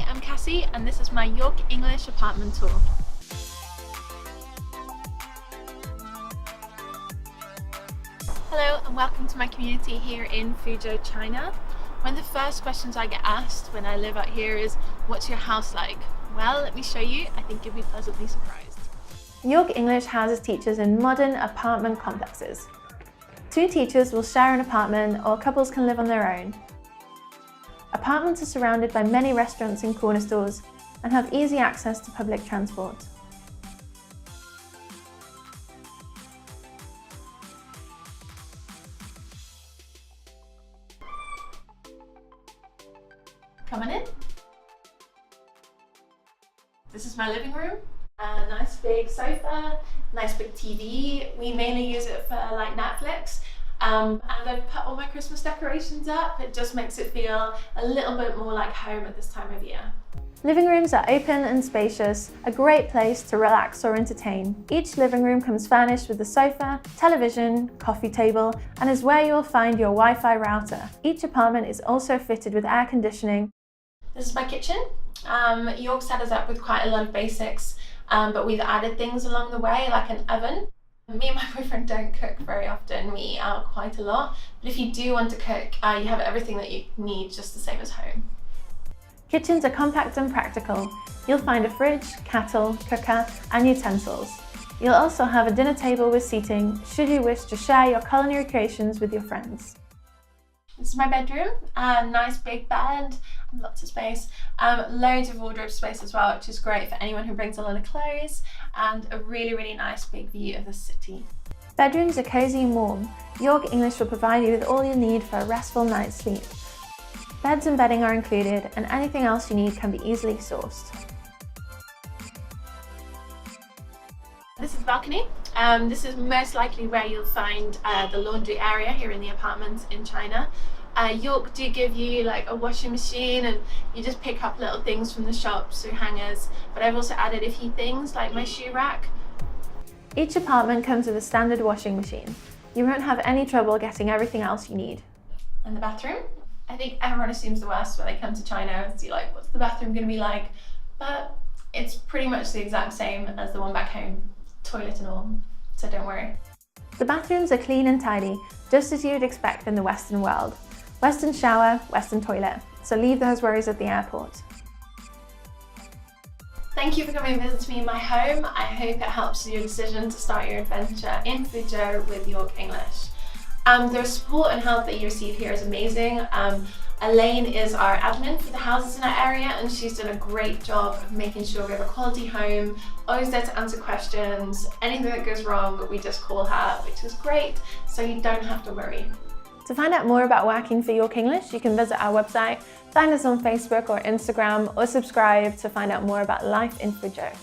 Hi, I'm Cassie and this is my York English apartment tour. Hello and welcome to my community here in Fuzhou, China. One of the first questions I get asked when I live out here is, what's your house like? Well, let me show you. I think you'll be pleasantly surprised. York English houses teachers in modern apartment complexes. 2 teachers will share an apartment, or couples can live on their own. Apartments are surrounded by many restaurants and corner stores and have easy access to public transport. Come on in. This is my living room. A nice big sofa, nice big TV. We mainly use it for like Netflix. And I've put all my Christmas decorations up. It just makes it feel a little bit more like home at this time of year. Living rooms are open and spacious, a great place to relax or entertain. Each living room comes furnished with a sofa, television, coffee table, and is where you'll find your Wi-Fi router. Each apartment is also fitted with air conditioning. This is my kitchen. York set us up with quite a lot of basics, but we've added things along the way, like an oven. Me and my boyfriend don't cook very often. We eat out quite a lot, but if you do want to cook, you have everything that you need, just the same as home. Kitchens are compact and practical. You'll find a fridge, kettle, cooker, and utensils. You'll also have a dinner table with seating, should you wish to share your culinary creations with your friends. This is my bedroom. Nice big bed, lots of space, loads of wardrobe space as well, which is great for anyone who brings a lot of clothes, and a really nice big view of the city. Bedrooms are cozy and warm. York English will provide you with all you need for a restful night's sleep. Beds and bedding are included, and anything else you need can be easily sourced. This is the balcony. This is most likely where you'll find the laundry area here in the apartments in China. York do give you like a washing machine, and you just pick up little things from the shops through hangers, but I've also added a few things like my shoe rack. Each apartment comes with a standard washing machine. You won't have any trouble getting everything else you need. And the bathroom. I think everyone assumes the worst when they come to China and see like, what's the bathroom going to be like? But it's pretty much the exact same as the one back home, toilet and all, so don't worry. The bathrooms are clean and tidy, just as you'd expect in the Western world. Western shower, Western toilet, so leave those worries at the airport. Thank you for coming and visiting me in my home. I hope it helps your decision to start your adventure in Fuzhou with York English. The support and help that you receive here is amazing. Elaine is our admin for the houses in our area, and she's done a great job of making sure we have a quality home, always there to answer questions. Anything that goes wrong, we just call her, which is great, so you don't have to worry. To find out more about working for York English, you can visit our website, find us on Facebook or Instagram, or subscribe to find out more about life in Fuzhou.